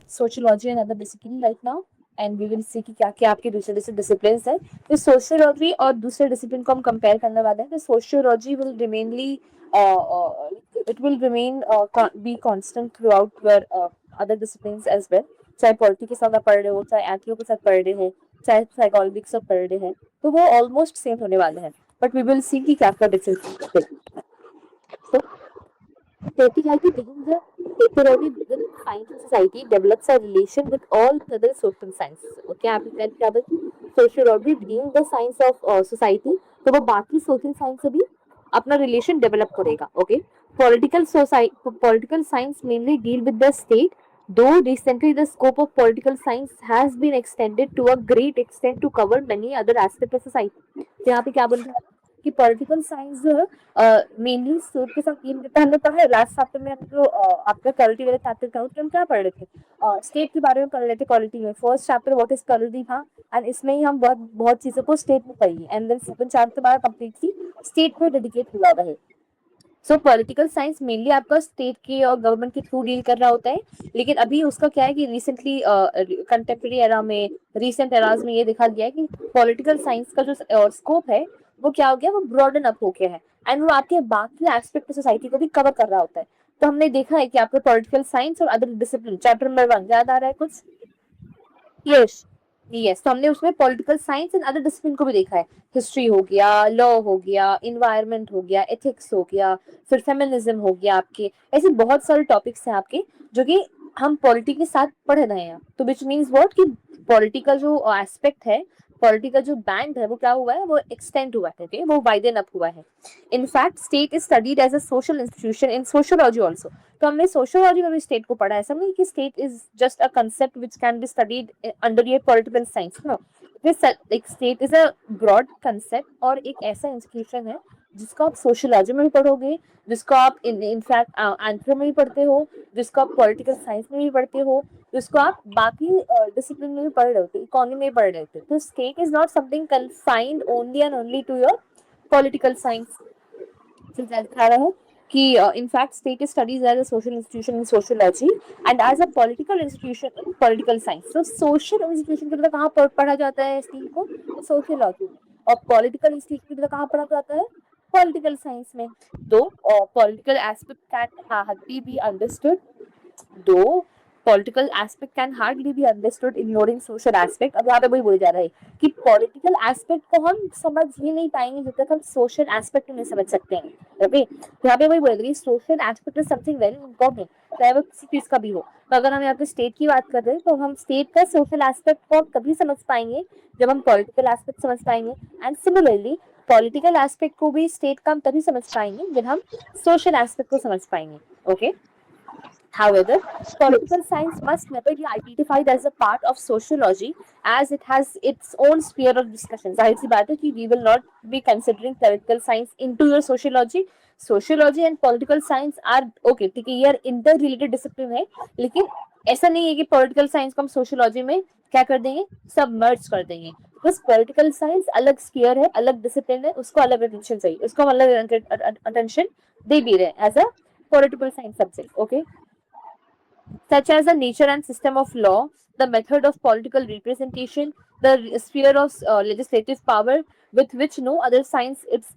sociology and other discipline right now, and we will see कि क्या क्या आपके दूसरे दूसरे disciplines है. तो sociology और दूसरे discipline को हम compare करने वाले हैं. तो sociology will remainly it will remain be constant throughout your other disciplines as well. चाहे पॉलिटी के साथ आप पढ़ रहे हो, चाहे एंथ्रो के साथ पढ़ रहे हो, चाहे साइकोलॉजी के साथ पढ़ रहे हैं, तो वो ऑलमोस्ट सेम होने वाले हैं. बट वी विल सी कि क्या क्या डिफरेंस है. So Patriarchy begins the patriarchy within science and society develops a relation with all other social sciences. Okay, आप क्या बोलते हैं? Sociology being the science of society, तो वो बाकी social science से भी अपना relation develop करेगा. Okay, political science mainly deal with the state. Though recently the scope of political science has been extended to a great extent to cover many other aspects of society. तो यहाँ पे क्या बोल रहे हैं कि political science जो है मेनली स्टेट के साथ डील करता है. हमने पढ़ा है लास्ट चैप्टर में, हम जो आपका क्वालिटी वाले चैप्टर था उसमें हम क्या पढ़ रहे थे, स्टेट के बारे में पढ़ रहे थे क्वालिटी में. First chapter what is quality था, एंड इसमें ही हम बहुत बहुत चीजों को स्टेट में पढ़ी, एंड देन सेकंड चैप्टर हमारा कंप्लीटली स्टेट में डेडिकेट हुआ है. सो पॉलिटिकल साइंस मेनली आपका स्टेट के और गवर्नमेंट के थ्रू डील कर रहा होता है. लेकिन अभी उसका क्या है कि रिसेंटली कंटेम्प्रेरी एरा में, रिसेंट एराज में ये देखा गया है कि पॉलिटिकल साइंस का जो स्कोप है वो क्या हो गया, वो ब्रॉडन अप हो गया है, एंड वो आपके बाकी एस्पेक्ट सोसाइटी को भी कवर कर रहा होता है. तो हमने देखा है कि आपका पॉलिटिकल साइंस और अदर डिसिप्लिन चैप्टर नंबर 1 याद आ रहा है कुछ? यस. यस, तो हमने उसमें political science and other discipline को भी देखा है. हिस्ट्री हो गया, लॉ हो गया, इन्वायरमेंट हो गया, एथिक्स हो गया, फिर फेमिनिज्म हो गया. आपके ऐसे बहुत सारे टॉपिक्स हैं आपके जो कि हम पॉलिटी के साथ पढ़ रहे हैं. तो विच मीन्स व्हाट कि पॉलिटिकल जो एस्पेक्ट है, पॉलिटिकल जो बैंड है वो क्या हुआ है, वो एक्सटेंड हुआ है. okay? वो वाइडन अप हुआ है. In fact, state is studied as a social institution in sociology also. तो हमने सोशियोलॉजी में भी स्टेट को पढ़ा है. ऐसा नहीं कि state is just a concept which can be studied under your political science. No, like state is a broad concept और एक ऐसा इंस्टीट्यूशन है जिसको आप सोशियोलॉजी में भी पढ़ोगे, जिसको आप इनफैक्ट एंथ्रो में भी पढ़ते हो, जिसको आप पॉलिटिकल साइंस में भी पढ़ते हो, जिसको आप बाकी डिसिप्लिन में भी पढ़ रहे होते, इकोनॉमी में पढ़ रहे होते. तो state is not something confined only and only to your political science. दिखा रहा है कि in fact state studies as a social institution in sociology and as a political institution in political science. So social institution के अंदर कहाँ पर पढ़ा जाता है स्टेट को? सोशियोलॉजी में. और पॉलिटिकल इंस्टीट्यूशन के अंदर कहाँ पढ़ा जाता है? पॉलिटिकल साइंस में. तो political aspect can hardly be understood, though political aspect can hardly be understood ignoring social aspect. अब यहाँ पे वही बोल जा रहा है कि पॉलिटिकल एस्पेक्ट को हम समझ ही नहीं पाएंगे जब तक हम सोशल एस्पेक्ट नहीं समझ सकते हैं. ओके, तो यहाँ पे वही बोल रही है social aspect is something very important, चाहे वो किसी चीज का भी हो. तो अगर हम यहाँ पे स्टेट की बात कर रहे हैं तो हम स्टेट का सोशल एस्पेक्ट को कभी समझ पाएंगे जब हम पॉलिटिकल एस्पेक्ट समझ पाएंगे. एंड सिमिलरली पॉलिटिकल एस्पेक्ट को भी स्टेट का हम तभी समझ पाएंगे जब हम सोशल एस्पेक्ट को समझ पाएंगे. Okay. However, political science must never be identified as a part of sociology as it has its own sphere of discussion. जाहिर सी बात है कि we will not be considering political science into your sociology. Sociology and political science are okay, ठीक है, ये interrelated discipline है, लेकिन ऐसा नहीं है कि political science को हम sociology में क्या कर देंगे, सबमर्ज कर देंगे. बस पॉलिटिकल साइंस अलग स्फीयर है, अलग डिसिप्लिन है, उसको अलग अटेंशन चाहिए, उसको हम अलग अटेंशन दे भी रहे हैं as a political science subject. Okay, such as the nature and system of law, the method of political representation, the sphere of legislative power with which no other science it's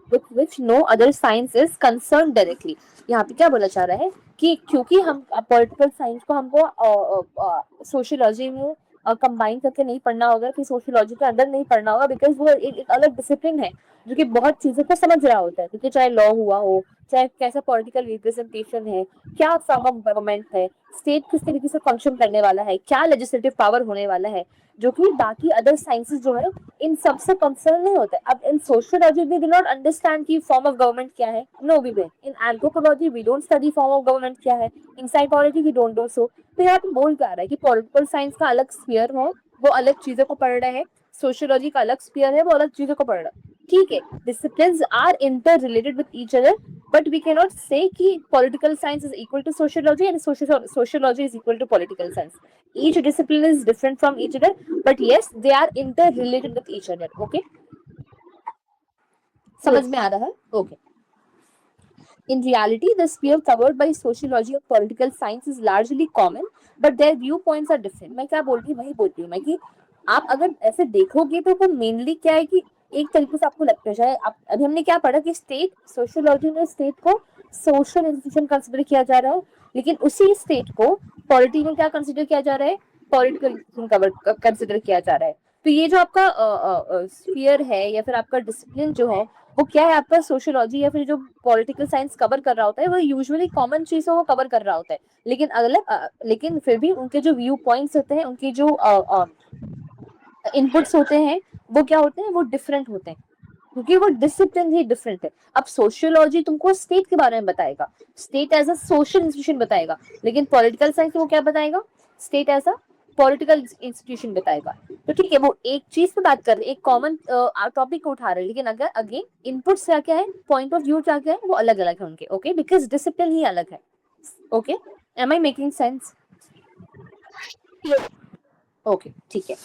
with which no other science is concerned directly. यहाँ पे क्या बोला चाह रहा है कि क्योंकि हम पॉलिटिकल साइंस को हमको सोशियोलॉजी में कंबाइन करके नहीं पढ़ना होगा, कि सोशियोलॉजी के अंदर नहीं पढ़ना होगा, बिकॉज वो एक अलग डिसिप्लिन है जो कि बहुत चीजों को समझ रहा होता है. क्योंकि चाहे लॉ हुआ हो, चाहे कैसा पॉलिटिकल रिप्रेजेंटेशन है, क्या फॉर्म ऑफ गवर्नमेंट है, स्टेट किस तरीके से फंक्शन करने वाला है, क्या लेजिस्लेटिव पावर होने वाला है, जो कि बाकी अदर साइंसेस जो है इन सबसे कंसर्न नहीं होता है. अब in sociology we do not understand कि फॉर्म ऑफ गवर्नमेंट क्या है. No we way in anthropology we don't study form of government क्या है. In psychology we don't do so. तो यहाँ पे बोल क्या रहा है कि पॉलिटिकल साइंस का अलग स्फीयर हो, वो अलग चीजों को पढ़ रहे हैं, सोशियोलॉजी का अलग स्फीयर है, वो अलग चीजों को पढ़ रहा है. ठीक है, disciplines are inter related with each other, but we cannot say कि political science is equal to sociology and sociology is equal to political science. Each discipline is different from each other, but yes, they are interrelated with each other. Okay, समझ में आ रहा है? Okay. In reality, the sphere covered by sociology और political science is largely common, but their viewpoints are different. मैं क्या बोल रही हूँ वही बोल रही हूँ मैं कि आप अगर ऐसे देखोगे तो वो मेनली क्या है कि एक तरीके से आपको लगता है शायद आप अभी हमने क्या पढ़ा कि स्टेट सोशियोलॉजी में स्टेट को सोशल इंस्टीट्यूशन कंसिडर किया जा रहा है, लेकिन उसी स्टेट को पॉलिटी में क्या कंसिडर किया जा रहा है, पॉलिटिकल इंस्टीट्यूशन कंसिडर किया जा रहा है। तो ये जो आपका स्फीयर है या फिर आपका डिसिप्लिन जो है वो क्या है, आपका सोशियोलॉजी या फिर जो पॉलिटिकल साइंस कवर कर रहा होता है वो यूजुअली कॉमन चीजों को कवर कर रहा होता है, लेकिन अगले लेकिन फिर भी उनके जो व्यू पॉइंट्स होते हैं, उनकी जो इनपुट्स होते हैं वो क्या होते हैं, वो डिफरेंट होते हैं, क्योंकि वो डिसिप्लिन ही डिफरेंट है। अब सोशियोलॉजी तुमको स्टेट के बारे में बताएगा, state as a social institution बताएगा, लेकिन पॉलिटिकल साइंस वो क्या बताएगा, state as a political institution बताएगा। तो ठीक है, वो एक चीज पे बात कर रहे हैं, एक कॉमन टॉपिक को उठा रहे हैं, लेकिन अगर अगेन इनपुट्स क्या क्या है, पॉइंट ऑफ व्यू क्या क्या है, वो अलग अलग है उनके। ओके, बिकॉज डिसिप्लिन ही अलग है। Okay, am I making sense? Okay, ठीक है।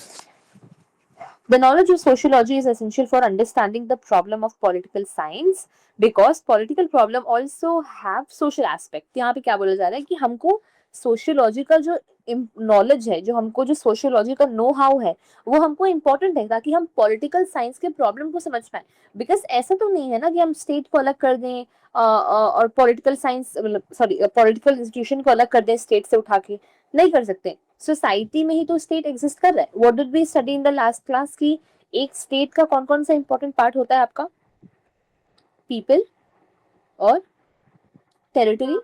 The knowledge of sociology is essential for understanding the problem of political science because political problem also have social aspect। यहाँ पे क्या बोला जा रहा है कि हमको सोशियोलॉजी का जो नॉलेज है, जो हमको जो सोशियोलॉजी का नो हाउ है, वो हमको इम्पोर्टेंट है ताकि हम पॉलिटिकल साइंस के प्रॉब्लम को समझ पाए। बिकॉज ऐसा तो नहीं है ना कि हम स्टेट को अलग कर दें और political science sorry political institution को अलग कर दें स्टेट से उठा के, नहीं कर सकते। सोसाइटी में ही तो स्टेट एग्जिस्ट कर रहा है। What did we study in the last class की एक स्टेट का कौन कौन सा इंपॉर्टेंट पार्ट होता है आपका, पीपल और टेरिटरी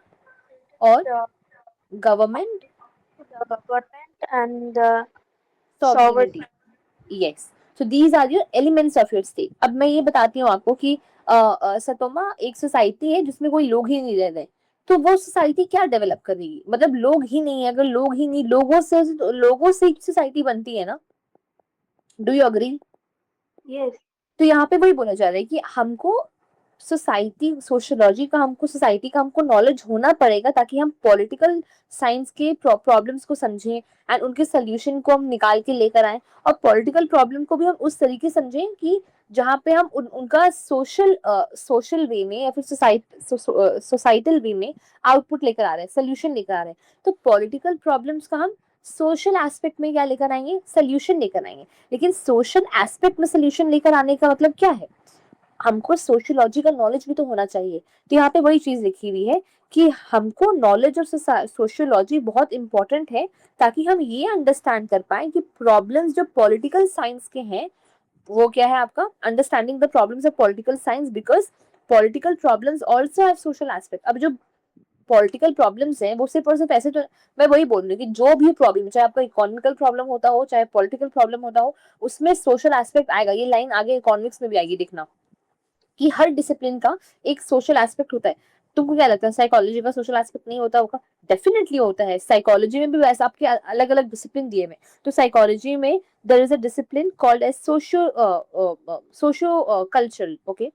और government and sovereignty. sovereignty. Yes, so these are your elements of your state. अब मैं ये बताती हूँ आपको कि सतोमा एक सोसाइटी है जिसमें कोई लोग ही नहीं रह रहे, तो वो सोसाइटी क्या डेवलप कर रही है, मतलब लोग ही नहीं है, अगर लोग ही नहीं, लोगों से सोसाइटी बनती है ना। Do you agree? Yes, तो यहाँ पे वही बोला जा रहा है कि हमको सोसाइटी सोशियोलॉजी का हमको सोसाइटी का हमको नॉलेज होना पड़ेगा ताकि हम पॉलिटिकल साइंस के प्रॉब्लम्स को समझें एंड उनके सोल्यूशन को हम निकाल के लेकर आए, और पॉलिटिकल प्रॉब्लम को भी हम उस तरीके से समझें कि जहाँ पे हम उनका सोशल वे में या फिर सोसाइटल वे में आउटपुट लेकर आ रहे हैं, सोल्यूशन लेकर आ रहे हैं। तो पॉलिटिकल प्रॉब्लम्स का हम सोशल एस्पेक्ट में क्या लेकर आएंगे, सोल्यूशन लेकर आएंगे। लेकिन सोशल एस्पेक्ट में सोल्यूशन लेकर आने का मतलब क्या है, हमको सोशियोलॉजिकल नॉलेज भी तो होना चाहिए। तो यहाँ पे वही चीज लिखी हुई है कि हमको नॉलेज और सोशियोलॉजी बहुत इंपॉर्टेंट है ताकि हम ये अंडरस्टैंड कर पाए कि प्रॉब्लम्स जो पॉलिटिकल साइंस के हैं वो क्या है आपका, understanding the problems of political science because political problems also have social aspect. अब जो पॉलिटिकल प्रॉब्लम्स हैं वो सिर्फ और सिर्फ ऐसे तो, मैं वही बोल रही हूँ कि जो भी प्रॉब्लम, चाहे आपका इकोनॉमिकल प्रॉब्लम होता हो चाहे पॉलिटिकल प्रॉब्लम होता हो, उसमें सोशल एस्पेक्ट आएगा। ये लाइन आगे इकोनॉमिक्स में भी आएगी, देखना कि हर डिसिप्लिन का एक सोशल एस्पेक्ट होता है। तुमको क्या लगता है साइकोलॉजी का सोशल एस्पेक्ट नहीं होता होगा? डेफिनेटली होता है। साइकोलॉजी में भी वैसे आपके अलग अलग डिसिप्लिन दिए हुए। तो साइकोलॉजी में there is a discipline called as socio cultural. Okay,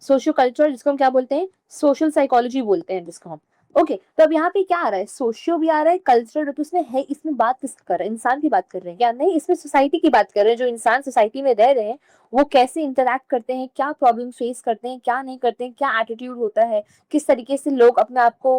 socio culture जिसको हम क्या बोलते हैं, सोशल साइकोलॉजी बोलते हैं जिसको हम। ओके, तो अब यहाँ पे क्या आ रहा है, सोशियो भी आ रहा है, कल्चरल, तो उसमें है, इसमें बात किस कर रहे हैं, इंसान की बात कर रहे हैं क्या? नहीं, इसमें सोसाइटी की बात कर रहे हैं। जो इंसान सोसाइटी में रह रहे हैं वो कैसे इंटरेक्ट करते हैं, क्या प्रॉब्लम फेस करते हैं, क्या नहीं करते हैं, क्या एटीट्यूड होता है, किस तरीके से लोग अपने आप को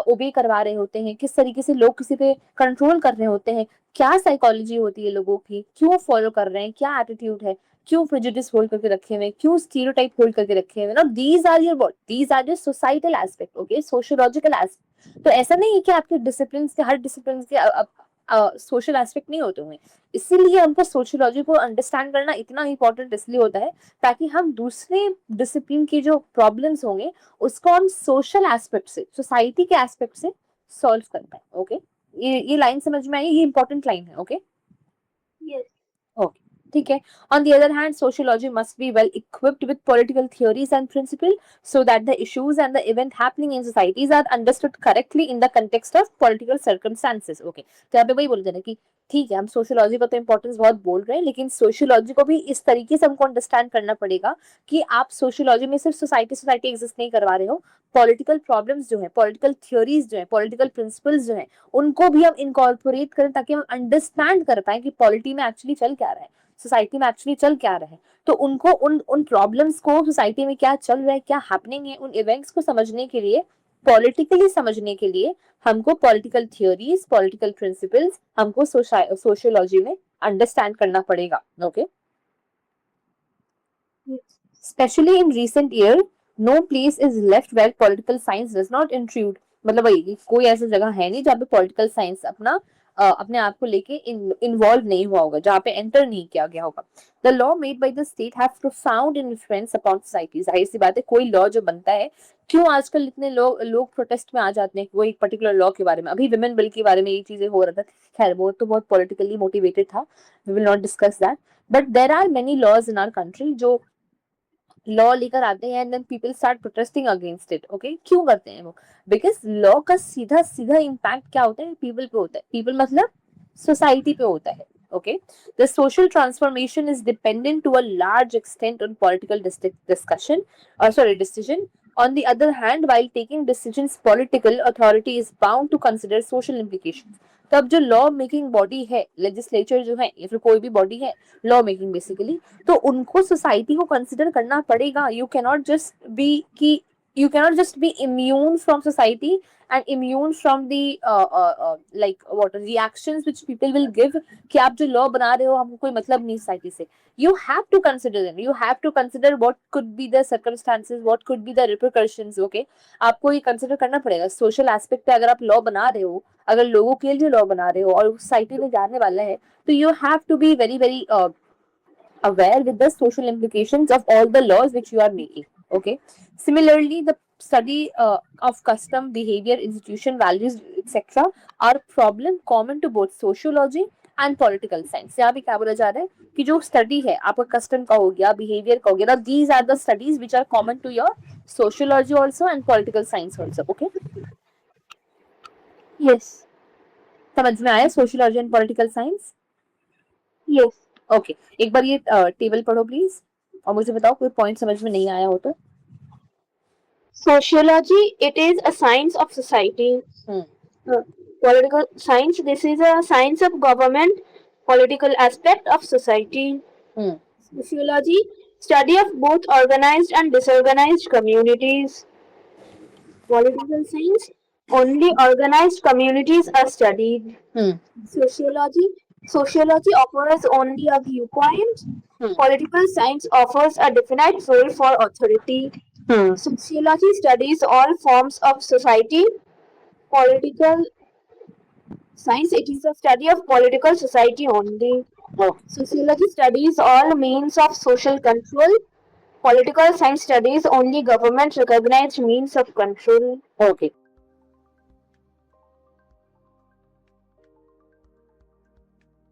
ओबे करवा रहे होते हैं, किस तरीके से लोग किसी पे कंट्रोल कर रहे होते हैं, क्या साइकोलॉजी होती है लोगों की, क्यों फॉलो कर रहे हैं, क्या एटीट्यूड है, क्यों प्रेजुडिस होल्ड करके रखे हुए, क्यों स्टीरियोटाइप होल्ड करके रखे हुए। Now these are your what, these are your societal aspect. Okay, sociological aspect. तो ऐसा नहीं है कि आपके डिसिप्लिन के हर डिसिप्लिन के सोशल एस्पेक्ट नहीं होते हुए। इसीलिए हमको सोशियोलॉजी को अंडरस्टैंड करना इतना इंपॉर्टेंट इसलिए होता है ताकि हम दूसरे डिसिप्लिन की जो प्रॉब्लम्स होंगे उसको हम सोशल एस्पेक्ट से, सोसाइटी के एस्पेक्ट से सॉल्व कर पाए। ओके, ये लाइन समझ में आई? ये इंपॉर्टेंट लाइन है। ओके, yes, ओके, ठीक है। On the other hand, sociology must be well equipped with political theories and principles so that the issues and the event happening in societies are understood correctly in the context of political circumstances. Okay, तो यहाँ पे वही बोल रहे हैं कि ठीक है, हम सोशियोलॉजी का तो इंपॉर्टेंस बहुत बोल रहे हैं, लेकिन सोशियोलॉजी को भी इस तरीके से हमको अंडरस्टैंड करना पड़ेगा कि आप सोशियोलॉजी में सिर्फ सोसाइटी एग्जिस्ट नहीं करवा रहे हो, पॉलिटिकल प्रॉब्लम्स जो है, पॉलिटिकल थियोरीज जो है, पॉलिटिकल प्रिंसिपल्स जो है, उनको भी हम इनकॉर्पोरेट करें ताकि हम अंडरस्टैंड कर पाए कि पॉलिटी में एक्चुअली चल क्या रहा है। सोसाइटी में एक्चुअली चल क्या रहा है। तो उनको उन प्रॉब्लम्स को, सोसाइटी में क्या चल रहा है, क्या हैपनिंग है, उन इवेंट्स को समझने के लिए, पॉलिटिकली समझने के लिए हमको पॉलिटिकल थियोरीज, पॉलिटिकल प्रिंसिपल्स हमको सोशियोलॉजी में अंडरस्टैंड करना पड़ेगा। Okay, specially in recent year no place is left where political science does not intrude. मतलब वही, कोई ऐसी जगह है नहीं जहाँ पे पॉलिटिकल साइंस अपने आप को लेके इन्वॉल्व नहीं हुआ होगा, जहाँ पे एंटर नहीं किया गया होगा। The law made by the state have profound influence upon society. जाहिर सी बात है, कोई लॉ जो बनता है, क्यों आजकल इतने लोग प्रोटेस्ट में आ जाते हैं वो एक पर्टिकुलर लॉ के बारे में। अभी विमेन बिल के बारे में ये चीजें हो रहा था, खैर वो तो बहुत पॉलिटिकली मोटिवेटेड था, we will not discuss that. But there are many laws in our country जो लॉ लेकर आते हैं and then people start protesting against it. Okay, क्यों करते हैं वो? बिकॉज लॉ का सीधा सीधा इम्पैक्ट क्या होता है? पीपल पे होता है। पीपल मतलब सोसाइटी पे होता है। Okay, the social transformation is dependent to a large extent on political decision. On the other hand, while taking decisions, political authority is bound to consider social implications. तो अब जो लॉ मेकिंग बॉडी है, legislature जो है या फिर कोई भी बॉडी है लॉ मेकिंग बेसिकली, तो उनको सोसाइटी को कंसिडर करना पड़ेगा। You cannot just be immune from society and immune from the like what reactions which people will give कि आप जो लॉ बना रहे हो हमको कोई मतलब नहीं सोसाइटी से। You have to consider them, you have to consider what could be the circumstances, what could be the repercussions। okay, आपको ये कंसिडर करना पड़ेगा। सोशल एस्पेक्ट पे अगर आप लॉ बना रहे हो, अगर लोगों के लिए लॉ बना रहे हो और सोसाइटी में जाने वाला है, तो you have to be very very aware with the social implications of all the laws which you are making। okay, similarly the study of custom, behavior, institution, values, etc. are problem common to both sociology and political science। यहाँ पे क्या बोला जा रहा है कि जो study है आपका कस्टम का हो गया, बिहेवियर का हो गया, these are the studies which are common to your sociology also and political science also। okay, Yes. समझ में आया sociology and political science? Yes. Okay, एक बार ये टेबल पढ़ो प्लीज और मुझे बताओ कोई पॉइंट समझ में नहीं आया हो तो। Sociology, it is a science of society. Political science, this is a science of government, political aspect of society. Sociology, study of both organized and disorganized communities. Political science, only organized communities are studied. Sociology, sociology offers only a viewpoint. Political science offers a definite role for authority. Sociology studies all forms of society. Political science, it is a study of political society only. Sociology studies all means of social control. Political science studies only government recognized means of control. Okay,